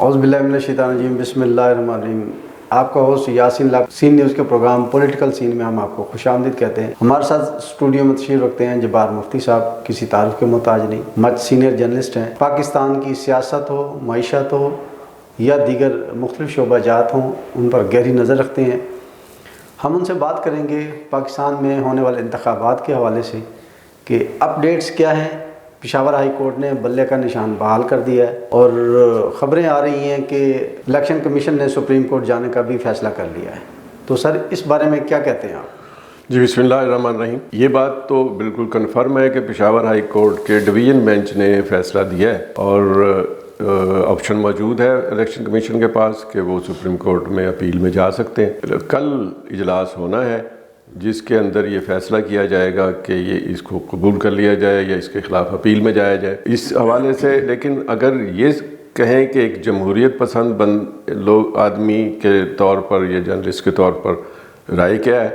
اعوذ باللہ من الشیطان الرجیم، بسم اللہ الرحمن الرحیم۔ آپ کا ہوسٹ یاسین لاکھ سین نیوز کے پروگرام پولیٹیکل سین میں ہم آپ کو خوش آمدید کہتے ہیں۔ ہمارے ساتھ اسٹوڈیو میں تشریف رکھتے ہیں جبار مفتی صاحب، کسی تعارف کے محتاج نہیں، مچ سینئر جرنلسٹ ہیں۔ پاکستان کی سیاست ہو، معیشت ہو یا دیگر مختلف شعبہ جات ہوں، ان پر گہری نظر رکھتے ہیں۔ ہم ان سے بات کریں گے پاکستان میں ہونے والے انتخابات کے حوالے سے کہ اپڈیٹس کیا ہیں۔ پشاور ہائی کورٹ نے بلے کا نشان بحال کر دیا ہے اور خبریں آ رہی ہیں کہ الیکشن کمیشن نے سپریم کورٹ جانے کا بھی فیصلہ کر لیا ہے۔ تو سر اس بارے میں کیا کہتے ہیں آپ؟ جی بسم اللہ الرحمن الرحیم۔ یہ بات تو بالکل کنفرم ہے کہ پشاور ہائی کورٹ کے ڈویژن بینچ نے فیصلہ دیا ہے اور آپشن موجود ہے الیکشن کمیشن کے پاس کہ وہ سپریم کورٹ میں اپیل میں جا سکتے ہیں۔ کل اجلاس ہونا ہے جس کے اندر یہ فیصلہ کیا جائے گا کہ یہ اس کو قبول کر لیا جائے یا اس کے خلاف اپیل میں جایا جائے اس حوالے سے۔ لیکن اگر یہ کہیں کہ ایک جمہوریت پسند لوگ آدمی کے طور پر یا جرنلسٹ کے طور پر رائے کیا ہے،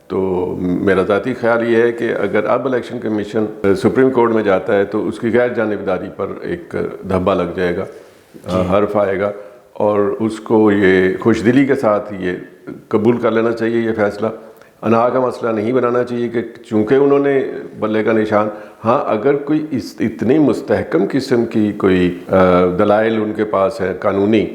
تو میرا ذاتی خیال یہ ہے کہ اگر اب الیکشن کمیشن سپریم کورٹ میں جاتا ہے تو اس کی غیر جانبداری پر ایک دھبا لگ جائے گا، حرف آئے گا، اور اس کو یہ خوش دلی کے ساتھ یہ قبول کر لینا چاہیے یہ فیصلہ۔ انہا کا مسئلہ نہیں بنانا چاہیے کہ چونکہ انہوں نے بلے کا نشان، ہاں اگر کوئی اتنی مستحکم قسم کی کوئی دلائل ان کے پاس ہے قانونی،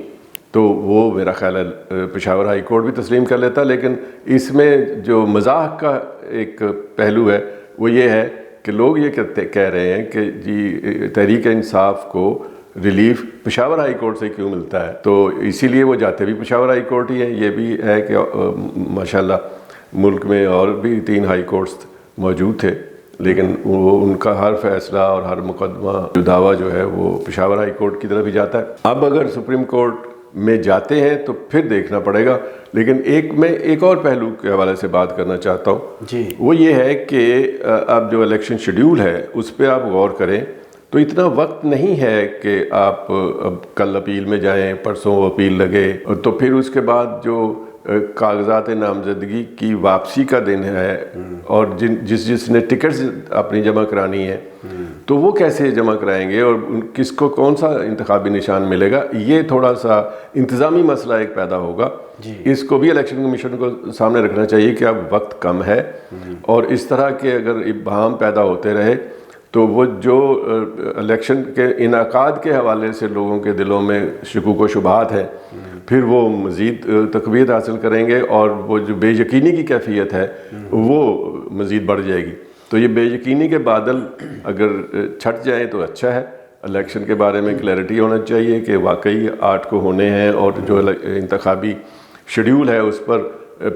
تو وہ میرا خیال ہے پشاور ہائی کورٹ بھی تسلیم کر لیتا۔ لیکن اس میں جو مزاح کا ایک پہلو ہے وہ یہ ہے کہ لوگ یہ کہہ رہے ہیں کہ جی تحریک انصاف کو ریلیف پشاور ہائی کورٹ سے کیوں ملتا ہے، تو اسی لیے وہ جاتے بھی پشاور ہائی کورٹ ہی ہیں۔ یہ بھی ہے کہ ماشاءاللہ ملک میں اور بھی 3 ہائی کورٹس موجود تھے، لیکن وہ ان کا ہر فیصلہ اور ہر مقدمہ جو دعویٰ جو ہے وہ پشاور ہائی کورٹ کی طرف ہی جاتا ہے۔ اب اگر سپریم کورٹ میں جاتے ہیں تو پھر دیکھنا پڑے گا۔ لیکن میں ایک اور پہلو کے حوالے سے بات کرنا چاہتا ہوں جی، وہ یہ ہے کہ اب جو الیکشن شیڈیول ہے اس پہ آپ غور کریں تو اتنا وقت نہیں ہے کہ آپ اب کل اپیل میں جائیں، پرسوں وہ اپیل لگے، تو پھر اس کے بعد جو کاغذات نامزدگی کی واپسی کا دن ہے اور جس نے ٹکٹس اپنی جمع کرانی ہے تو وہ کیسے جمع کرائیں گے اور کس کو کون سا انتخابی نشان ملے گا، یہ تھوڑا سا انتظامی مسئلہ ایک پیدا ہوگا۔ اس کو بھی الیکشن کمیشن کو سامنے رکھنا چاہیے کہ اب وقت کم ہے، اور اس طرح کے اگر ابہام پیدا ہوتے رہے تو وہ جو الیکشن کے انعقاد کے حوالے سے لوگوں کے دلوں میں شکوک و شبہات ہیں، پھر وہ مزید تقویت حاصل کریں گے اور وہ جو بے یقینی کی کیفیت ہے وہ مزید بڑھ جائے گی۔ تو یہ بے یقینی کے بادل اگر چھٹ جائیں تو اچھا ہے۔ الیکشن کے بارے میں کلیئرٹی ہونا چاہیے کہ واقعی 8 کو ہونے ہیں، اور جو انتخابی شیڈیول ہے اس پر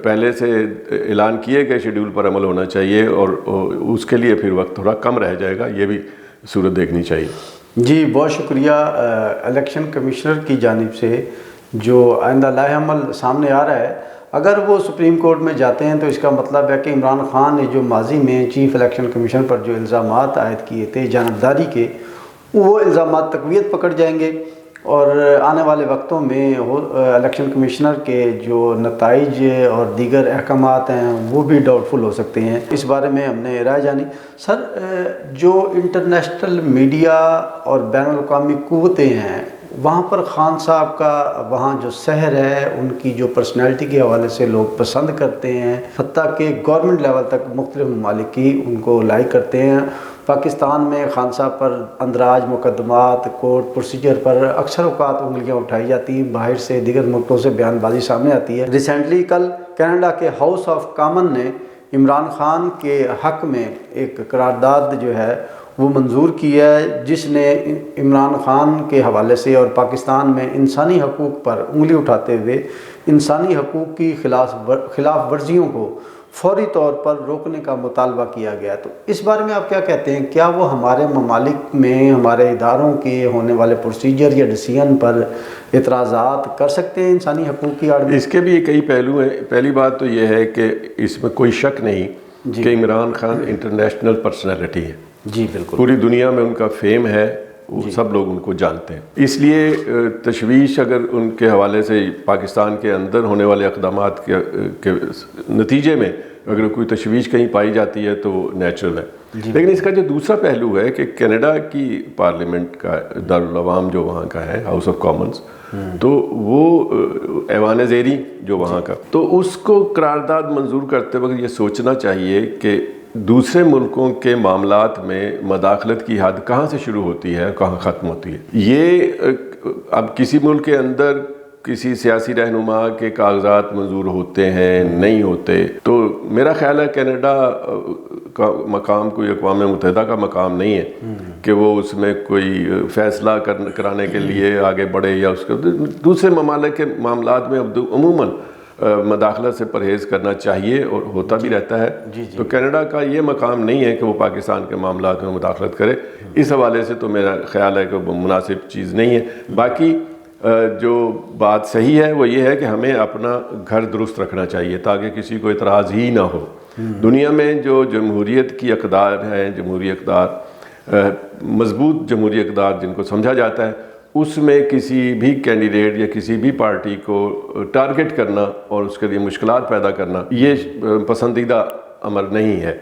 پہلے سے اعلان کیے گئے شیڈیول پر عمل ہونا چاہیے، اور اس کے لیے پھر وقت تھوڑا کم رہ جائے گا، یہ بھی صورت دیکھنی چاہیے۔ جی بہت شکریہ۔ الیکشن کمشنر کی جانب سے جو آئندہ لائحہ عمل سامنے آ رہا ہے، اگر وہ سپریم کورٹ میں جاتے ہیں تو اس کا مطلب ہے کہ عمران خان نے جو ماضی میں چیف الیکشن کمیشن پر جو الزامات عائد کیے تھے جانبداری کے، وہ الزامات تقویت پکڑ جائیں گے، اور آنے والے وقتوں میں الیکشن کمشنر کے جو نتائج اور دیگر احکامات ہیں وہ بھی ڈاؤٹ فل ہو سکتے ہیں۔ اس بارے میں ہم نے رائے جانی۔ سر، جو انٹرنیشنل میڈیا اور بین الاقوامی قوتیں ہیں، وہاں پر خان صاحب کا وہاں جو سحر ہے، ان کی جو پرسنالٹی کے حوالے سے لوگ پسند کرتے ہیں، حتیٰ کہ گورنمنٹ لیول تک مختلف ممالک کی ان کو لائک کرتے ہیں۔ پاکستان میں خان صاحب پر اندراج مقدمات، کورٹ پروسیجر پر اکثر اوقات انگلیاں اٹھائی جاتی ہیں، باہر سے دیگر ملکوں سے بیان بازی سامنے آتی ہے۔ ریسنٹلی کل کینیڈا کے ہاؤس آف کامن نے عمران خان کے حق میں ایک قرارداد جو ہے وہ منظور کی ہے، جس نے عمران خان کے حوالے سے اور پاکستان میں انسانی حقوق پر انگلی اٹھاتے ہوئے انسانی حقوق کی خلاف ورزیوں کو فوری طور پر روکنے کا مطالبہ کیا گیا۔ تو اس بارے میں آپ کیا کہتے ہیں؟ کیا وہ ہمارے ممالک میں ہمارے اداروں کے ہونے والے پروسیجر یا ڈیسیژن پر اعتراضات کر سکتے ہیں انسانی حقوق کی آڑ میں؟ اس کے بھی کئی پہلو ہیں۔ پہلی بات تو یہ ہے کہ اس میں کوئی شک نہیں کہ عمران خان انٹرنیشنل پرسنالٹی ہے۔ جی بالکل، پوری دنیا میں ان کا فیم ہے، سب لوگ ان کو جانتے ہیں۔ اس لیے تشویش اگر ان کے حوالے سے پاکستان کے اندر ہونے والے اقدامات کے نتیجے میں اگر کوئی تشویش کہیں پائی جاتی ہے تو وہ نیچرل ہے۔ لیکن اس کا جو دوسرا پہلو ہے کہ کینیڈا کی پارلیمنٹ کا دارالعوام جو وہاں کا ہے، ہاؤس آف کامنز، تو وہ ایوان زیری جو وہاں کا، تو اس کو قرارداد منظور کرتے وقت یہ سوچنا چاہیے کہ دوسرے ملکوں کے معاملات میں مداخلت کی حد کہاں سے شروع ہوتی ہے اور کہاں ختم ہوتی ہے۔ یہ اب کسی ملک کے اندر کسی سیاسی رہنما کے کاغذات منظور ہوتے ہیں نہیں ہوتے، تو میرا خیال ہے کینیڈا کا مقام کوئی اقوام متحدہ کا مقام نہیں ہے کہ وہ اس میں کوئی فیصلہ کرانے کے لیے آگے بڑھے، یا اس کے دوسرے ممالک کے معاملات میں عموماً مداخلت سے پرہیز کرنا چاہیے اور ہوتا بھی رہتا ہے۔ تو کینیڈا کا یہ مقام نہیں ہے کہ وہ پاکستان کے معاملات میں مداخلت کرے، اس حوالے سے تو میرا خیال ہے کہ وہ مناسب چیز نہیں ہے۔ باقی جو بات صحیح ہے وہ یہ ہے کہ ہمیں اپنا گھر درست رکھنا چاہیے تاکہ کسی کو اعتراض ہی نہ ہو۔ دنیا میں جو جمہوریت کی اقدار ہیں، جمہوری اقدار، مضبوط جمہوری اقدار جن کو سمجھا جاتا ہے، اس میں کسی بھی کینڈیڈیٹ یا کسی بھی پارٹی کو ٹارگٹ کرنا اور اس کے لیے مشکلات پیدا کرنا یہ پسندیدہ امر نہیں ہے۔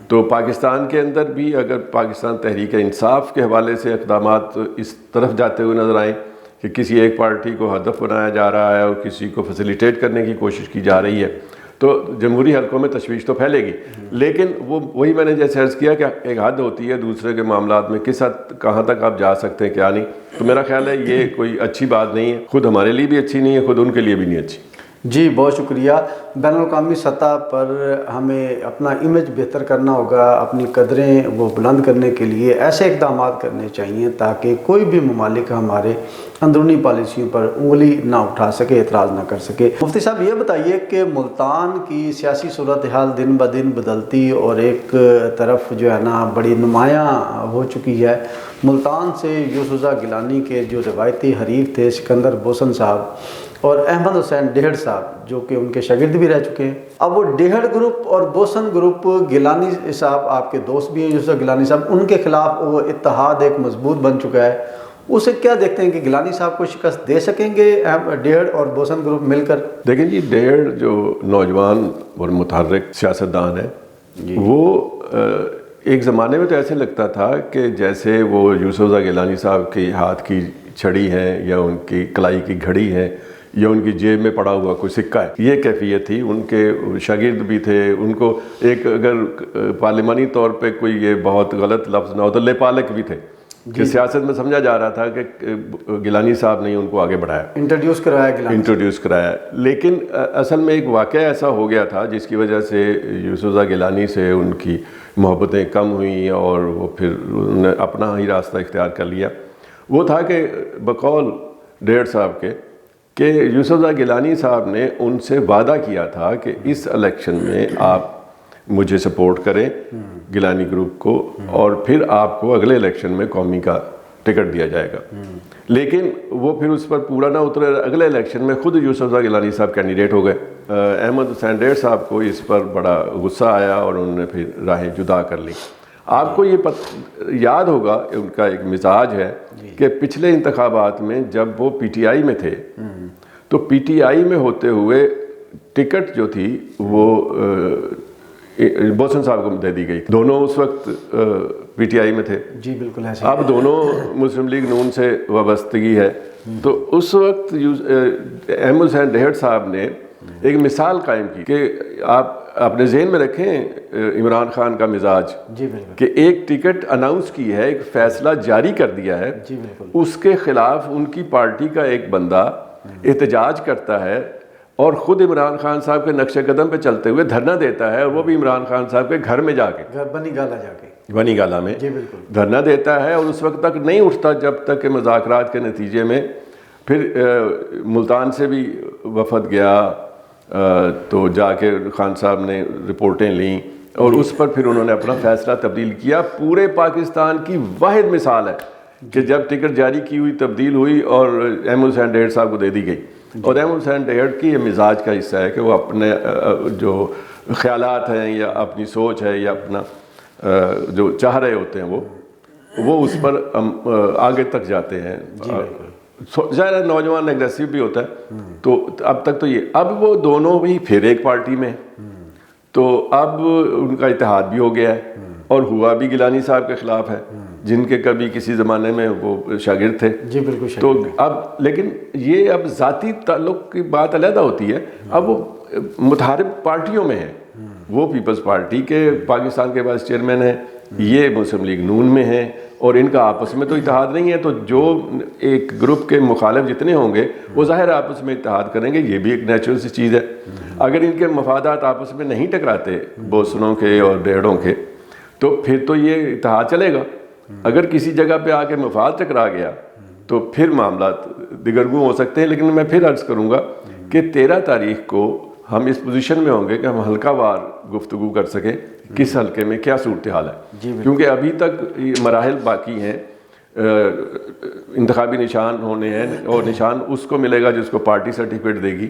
تو پاکستان کے اندر بھی اگر پاکستان تحریک انصاف کے حوالے سے اقدامات اس طرف جاتے ہوئے نظر آئیں کہ کسی ایک پارٹی کو ہدف بنایا جا رہا ہے اور کسی کو فیسیلیٹیٹ کرنے کی کوشش کی جا رہی ہے، تو جمہوری حلقوں میں تشویش تو پھیلے گی، لیکن وہی میں نے جیسے عرض کیا کہ ایک حد ہوتی ہے دوسرے کے معاملات میں، کس حد کہاں تک آپ جا سکتے ہیں کیا نہیں۔ تو میرا خیال ہے یہ کوئی اچھی بات نہیں ہے، خود ہمارے لیے بھی اچھی نہیں ہے، خود ان کے لیے بھی نہیں اچھی۔ جی بہت شکریہ۔ بین الاقوامی سطح پر ہمیں اپنا امیج بہتر کرنا ہوگا، اپنی قدریں وہ بلند کرنے کے لیے ایسے اقدامات کرنے چاہیے تاکہ کوئی بھی ممالک ہمارے اندرونی پالیسیوں پر انگلی نہ اٹھا سکے، اعتراض نہ کر سکے۔ مفتی صاحب یہ بتائیے کہ ملتان کی سیاسی صورتحال دن بدن بدلتی اور ایک طرف جو ہے نا بڑی نمایاں ہو چکی ہے۔ ملتان سے یوسفزا گیلانی کے جو روایتی حریف تھے سکندر بوسن صاحب اور احمد حسین ڈہڑ صاحب جو کہ ان کے شاگرد بھی رہ چکے ہیں، اب وہ ڈہڑ گروپ اور بوسن گروپ، گیلانی صاحب آپ کے دوست بھی ہیں یوسفزا گیلانی صاحب، ان کے خلاف وہ اتحاد ایک مضبوط بن چکا ہے، اسے کیا دیکھتے ہیں کہ گیلانی صاحب کو شکست دے سکیں گے ڈہڑ اور بوسن گروپ مل کر؟ دیکھیں جی، ڈہڑ جو نوجوان اور متحرک سیاستدان ہے، وہ ایک زمانے میں تو ایسے لگتا تھا کہ جیسے وہ یوسفزا گیلانی صاحب کے ہاتھ کی چھڑی ہے یا ان کی کلائی کی گھڑی ہے یا ان کی جیب میں پڑا ہوا کوئی سکہ ہے، یہ کیفیت تھی۔ ان کے شاگرد بھی تھے، ان کو ایک اگر پارلیمانی طور پہ کوئی یہ بہت غلط لفظ نہ ہو تو لیپالک بھی تھے کہ سیاست میں سمجھا جا رہا تھا کہ گیلانی صاحب نے ان کو آگے بڑھایا، انٹروڈیوس کرایا۔ لیکن اصل میں ایک واقعہ ایسا ہو گیا تھا جس کی وجہ سے یوسفزا گیلانی سے ان کی محبتیں کم ہوئیں اور وہ پھر انہوں نے اپنا ہی راستہ اختیار کر لیا۔ وہ تھا کہ بقول ڈہڑ صاحب کے کہ یوسفزا گیلانی صاحب نے ان سے وعدہ کیا تھا کہ اس الیکشن میں آپ مجھے سپورٹ کریں، گیلانی گروپ کو، اور پھر آپ کو اگلے الیکشن میں قومی کا ٹکٹ دیا جائے گا۔ لیکن وہ پھر اس پر پورا نہ اترے، اگلے الیکشن میں خود یوسفزا گیلانی صاحب کینڈیڈیٹ ہو گئے۔ احمد حسین ڈہڑ صاحب کو اس پر بڑا غصہ آیا اور انہوں نے پھر راہیں جدا کر لی۔ آپ کو یہ یاد ہوگا ان کا ایک مزاج ہے کہ پچھلے انتخابات میں جب وہ پی ٹی آئی میں تھے تو پی ٹی آئی میں ہوتے ہوئے ٹکٹ جو تھی وہ بوسن صاحب کو دے دی گئی، دونوں اس وقت پی ٹی آئی میں تھے۔ جی بالکل ایسے اب دونوں مسلم لیگ نون سے وابستگی ہے، تو اس وقت احمد حسین ڈہڑ صاحب نے ایک مثال قائم کی کہ آپ اپنے ذہن میں رکھیں عمران خان کا مزاج، کہ ایک ٹکٹ اناؤنس کی ہے، ایک فیصلہ جاری کر دیا ہے، اس کے خلاف ان کی پارٹی کا ایک بندہ احتجاج کرتا ہے اور خود عمران خان صاحب کے نقش قدم پہ چلتے ہوئے دھرنا دیتا ہے، اور وہ بھی عمران خان صاحب کے گھر میں جا کے، بنی گالہ میں دھرنا دیتا ہے، اور اس وقت تک نہیں اٹھتا جب تک کہ مذاکرات کے نتیجے میں پھر ملتان سے بھی وفد گیا، تو جا کے خان صاحب نے رپورٹیں لیں اور اس پر پھر انہوں نے اپنا فیصلہ تبدیل کیا۔ پورے پاکستان کی واحد مثال ہے کہ جب ٹکٹ جاری کی ہوئی تبدیل ہوئی اور احمد حسین ڈہڑ صاحب کو دے دی گئی، اور احمد حسین ڈہڑ کی یہ مزاج کا حصہ ہے کہ وہ اپنے جو خیالات ہیں یا اپنی سوچ ہے یا اپنا جو چاہ رہے ہوتے ہیں وہ اس پر آگے تک جاتے ہیں۔ ظاہر ہے نوجوان اگریسو بھی ہوتا ہے، تو اب تک تو یہ، اب وہ دونوں بھی پھر ایک پارٹی میں، تو اب ان کا اتحاد بھی ہو گیا ہے، اور ہوا بھی گیلانی صاحب کے خلاف ہے، جن کے کبھی کسی زمانے میں وہ شاگرد تھے. جی بالکل. تو اب لیکن یہ اب ذاتی تعلق کی بات علیحدہ ہوتی ہے. اب وہ متحارب پارٹیوں میں ہیں، وہ پیپلز پارٹی کے پاکستان کے وائس چیئرمین ہیں، یہ مسلم لیگ نون میں ہیں، اور ان کا آپس میں تو اتحاد نہیں ہے. تو جو ایک گروپ کے مخالف جتنے ہوں گے وہ ظاہر آپس میں اتحاد کریں گے، یہ بھی ایک نیچرل سی چیز ہے. اگر ان کے مفادات آپس میں نہیں ٹکراتے بوسنوں کے اور ڈیڑھوں کے، تو پھر تو یہ اتحاد چلے گا. اگر کسی جگہ پہ آ کے مفاد ٹکرا گیا تو پھر معاملات دگرگوں ہو سکتے ہیں. لیکن میں پھر عرض کروں گا کہ 13 تاریخ کو ہم اس پوزیشن میں ہوں گے کہ ہم حلقہ وار گفتگو کر سکیں کس حلقے میں کیا صورتحال ہے. کیونکہ ابھی تک مراحل باقی ہیں، انتخابی نشان ہونے ہیں، اور نشان اس کو ملے گا جس کو پارٹی سرٹیفکیٹ دے گی.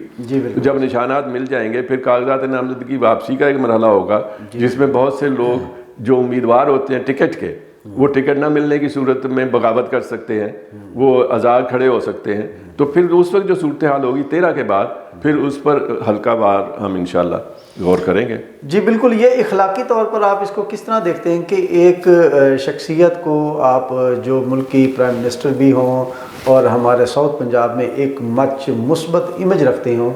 جب نشانات مل جائیں گے پھر کاغذات نامزدگی کی واپسی کا ایک مرحلہ ہوگا، جس میں بہت سے لوگ جو امیدوار ہوتے ہیں ٹکٹ کے، وہ ٹکٹ نہ ملنے کی صورت میں بغاوت کر سکتے ہیں، وہ آزاد کھڑے ہو سکتے ہیں. تو پھر اس وقت جو صورتحال ہوگی 13 کے بعد، پھر اس پر حلقہ وار ہم انشاءاللہ غور کریں گے. جی بالکل. یہ اخلاقی طور پر آپ اس کو کس طرح دیکھتے ہیں کہ ایک شخصیت کو آپ جو ملک کی پرائم منسٹر بھی ہوں اور ہمارے ساؤتھ پنجاب میں ایک مثبت امیج رکھتے ہوں،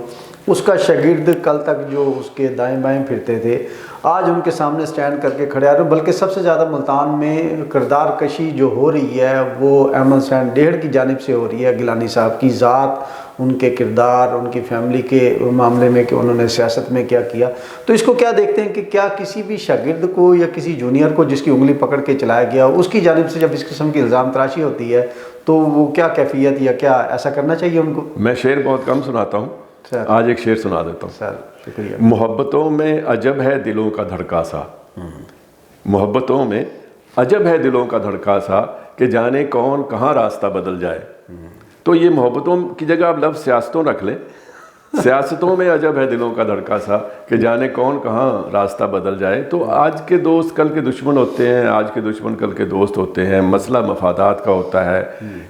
اس کا شاگرد کل تک جو اس کے دائیں بائیں پھرتے تھے آج ان کے سامنے سٹینڈ کر کے کھڑے آ رہے ہیں. بلکہ سب سے زیادہ ملتان میں کردار کشی جو ہو رہی ہے وہ احمد حسین ڈیڑھ کی جانب سے ہو رہی ہے. گیلانی صاحب کی ذات، ان کے کردار، ان کی فیملی کے معاملے میں کہ انہوں نے سیاست میں کیا کیا. تو اس کو کیا دیکھتے ہیں کہ کیا کسی بھی شاگرد کو یا کسی جونیئر کو جس کی انگلی پکڑ کے چلایا گیا اس کی جانب سے جب اس قسم کی الزام تراشی ہوتی ہے تو وہ کیا کیفیت یا کیا ایسا کرنا چاہیے ان کو؟ میں شعر بہت کم سناتا ہوں، آج ایک شعر سنا دیتا ہوں. سر شکریہ. محبتوں میں عجب ہے دلوں کا دھڑکا سا، محبتوں میں عجب ہے دلوں کا دھڑکا سا، کہ جانے کون کہاں راستہ بدل جائے. تو یہ محبتوں کی جگہ آپ لفظ سیاستوں رکھ لیں. سیاستوں میں عجب ہے دلوں کا دھڑکا سا، کہ جانے کون کہاں راستہ بدل جائے. تو آج کے دوست کل کے دشمن ہوتے ہیں، آج کے دشمن کل کے دوست ہوتے ہیں. مسئلہ مفادات کا ہوتا ہے،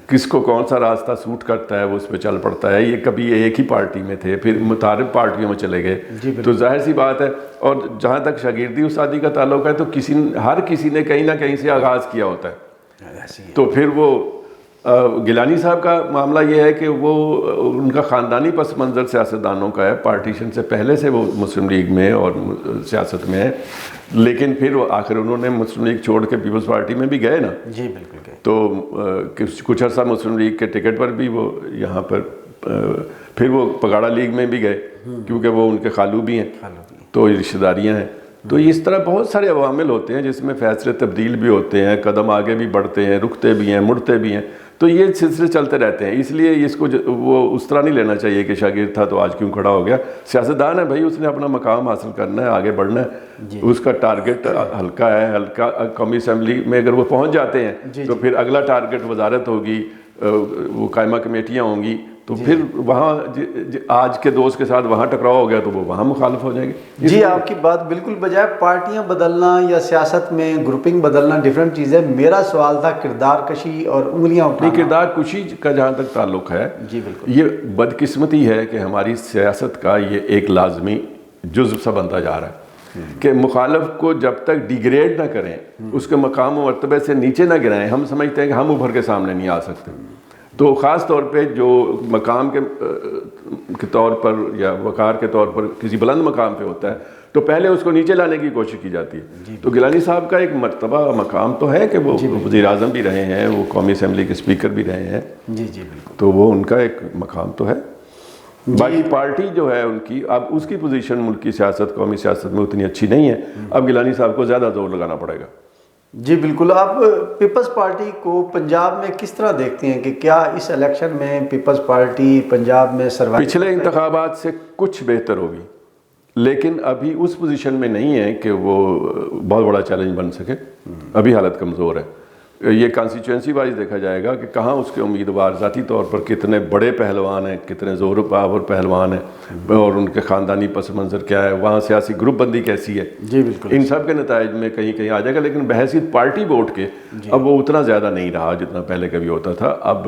کس کو کون سا راستہ سوٹ کرتا ہے وہ اس پہ چل پڑتا ہے. یہ کبھی ایک ہی پارٹی میں تھے، پھر متعارف پارٹیوں میں چلے گئے. تو ظاہر سی بات ہے. اور جہاں تک شاگردی استادی کا تعلق ہے تو ہر کسی نے کہیں نہ کہیں سے آغاز کیا ہوتا ہے. تو پھر وہ گیلانی صاحب کا معاملہ یہ ہے کہ وہ ان کا خاندانی پس منظر سیاستدانوں کا ہے. پارٹیشن سے پہلے سے وہ مسلم لیگ میں اور سیاست میں ہے، لیکن پھر وہ آخر انہوں نے مسلم لیگ چھوڑ کے پیپلز پارٹی میں بھی گئے نا. جی بالکل گئے. تو کچھ عرصہ مسلم لیگ کے ٹکٹ پر بھی وہ یہاں پر، پھر وہ پگاڑا لیگ میں بھی گئے کیونکہ وہ ان کے خالو بھی ہیں، تو رشتہ داریاں ہیں. تو اس طرح بہت سارے عوامل ہوتے ہیں جس میں فیصلے تبدیل بھی ہوتے ہیں، قدم آگے بھی بڑھتے ہیں، رکتے بھی ہیں، مڑتے بھی ہیں. تو یہ سلسلے چلتے رہتے ہیں. اس لیے اس کو وہ اس طرح نہیں لینا چاہیے کہ شاگرد تھا تو آج کیوں کھڑا ہو گیا. سیاستدان ہے بھائی، اس نے اپنا مقام حاصل کرنا ہے، آگے بڑھنا ہے. اس کا ٹارگٹ حلقہ ہے، حلقہ قومی اسمبلی میں اگر وہ پہنچ جاتے ہیں تو پھر اگلا ٹارگٹ وزارت ہوگی، وہ قائمہ کمیٹیاں ہوں گی. تو پھر وہاں آج کے دوست کے ساتھ وہاں ٹکراؤ ہو گیا تو وہ وہاں مخالف ہو جائیں گے. جی آپ کی بات بالکل بجائے پارٹیاں بدلنا یا سیاست میں گروپنگ بدلنا ڈیفرنٹ چیز ہے. میرا سوال تھا کردار کشی اور انگلیاں اٹھانا. کردار کشی کا جہاں تک تعلق ہے، جی بالکل، یہ بدقسمتی ہے کہ ہماری سیاست کا یہ ایک لازمی جزو سا بنتا جا رہا ہے کہ مخالف کو جب تک ڈیگریڈ نہ کریں، اس کے مقام و مرتبے سے نیچے نہ گرائیں، ہم سمجھتے ہیں کہ ہم ابھر کے سامنے نہیں آ سکتے. تو خاص طور پہ جو مقام کے طور پر یا وقار کے طور پر کسی بلند مقام پہ ہوتا ہے تو پہلے اس کو نیچے لانے کی کوشش کی جاتی ہے. تو گیلانی صاحب کا ایک مرتبہ مقام تو ہے کہ وہ وزیر اعظم بھی رہے ہیں، وہ قومی اسمبلی کے اسپیکر بھی رہے ہیں. جی جی بالکل. تو وہ ان کا ایک مقام تو ہے. باقی پارٹی جو ہے ان کی، اب اس کی پوزیشن ملک کی سیاست، قومی سیاست میں اتنی اچھی نہیں ہے. اب گیلانی صاحب کو زیادہ زور لگانا پڑے گا. جی بالکل. آپ پیپلز پارٹی کو پنجاب میں کس طرح دیکھتے ہیں کہ کیا اس الیکشن میں پیپلز پارٹی پنجاب میں سروائیو؟ پچھلے انتخابات سے کچھ بہتر ہوگی، لیکن ابھی اس پوزیشن میں نہیں ہے کہ وہ بہت بڑا چیلنج بن سکے. ابھی حالت کمزور ہے. یہ کانسٹیچوئنسی وائز دیکھا جائے گا کہ کہاں اس کے امیدوار ذاتی طور پر کتنے بڑے پہلوان ہیں، کتنے زور و پاور پہلوان ہیں، اور ان کے خاندانی پس منظر کیا ہے، وہاں سیاسی گروپ بندی کیسی ہے. جی بالکل. ان سب کے نتائج میں کہیں کہیں آ جائے گا. لیکن بحیثیت پارٹی ووٹ کے اب وہ اتنا زیادہ نہیں رہا جتنا پہلے کبھی ہوتا تھا. اب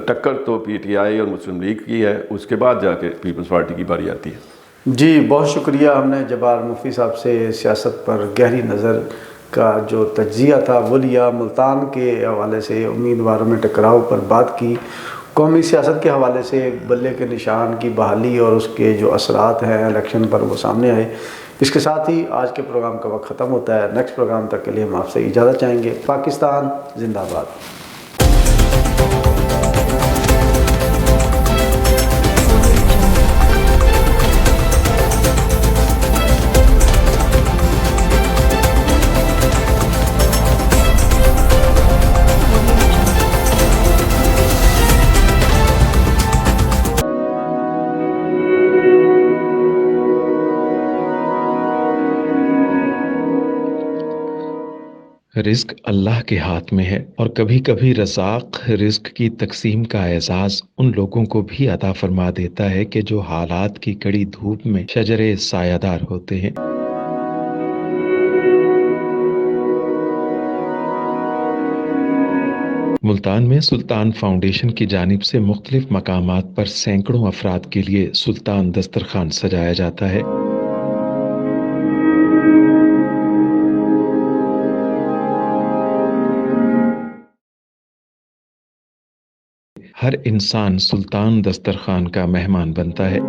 ٹکر تو پی ٹی آئی اور مسلم لیگ کی ہے، اس کے بعد جا کے پیپلز پارٹی کی باری آتی ہے. جی بہت شکریہ. ہم نے جبار مفتی صاحب سے سیاست پر گہری نظر کا جو تجزیہ تھا وہ لیا، ملتان کے حوالے سے امیدواروں میں ٹکراؤ پر بات کی، قومی سیاست کے حوالے سے بلے کے نشان کی بحالی اور اس کے جو اثرات ہیں الیکشن پر وہ سامنے آئے۔ اس کے ساتھ ہی آج کے پروگرام کا وقت ختم ہوتا ہے۔ نیکسٹ پروگرام تک کے لیے ہم آپ سے اجازت چاہیں گے۔ پاکستان زندہ باد۔ رزق اللہ کے ہاتھ میں ہے، اور کبھی کبھی رزاق رزق کی تقسیم کا اعزاز ان لوگوں کو بھی عطا فرما دیتا ہے کہ جو حالات کی کڑی دھوپ میں شجرے سایہ دار ہوتے ہیں۔ ملتان میں سلطان فاؤنڈیشن کی جانب سے مختلف مقامات پر سینکڑوں افراد کے لیے سلطان دسترخوان سجایا جاتا ہے۔ ہر انسان سلطان دسترخوان کا مہمان بنتا ہے۔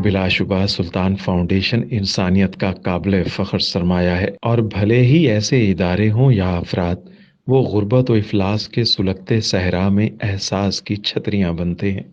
بلا شبہ سلطان فاؤنڈیشن انسانیت کا قابل فخر سرمایہ ہے، اور بھلے ہی ایسے ادارے ہوں یا افراد، وہ غربت و افلاس کے سلگتے صحرا میں احساس کی چھتریاں بنتے ہیں۔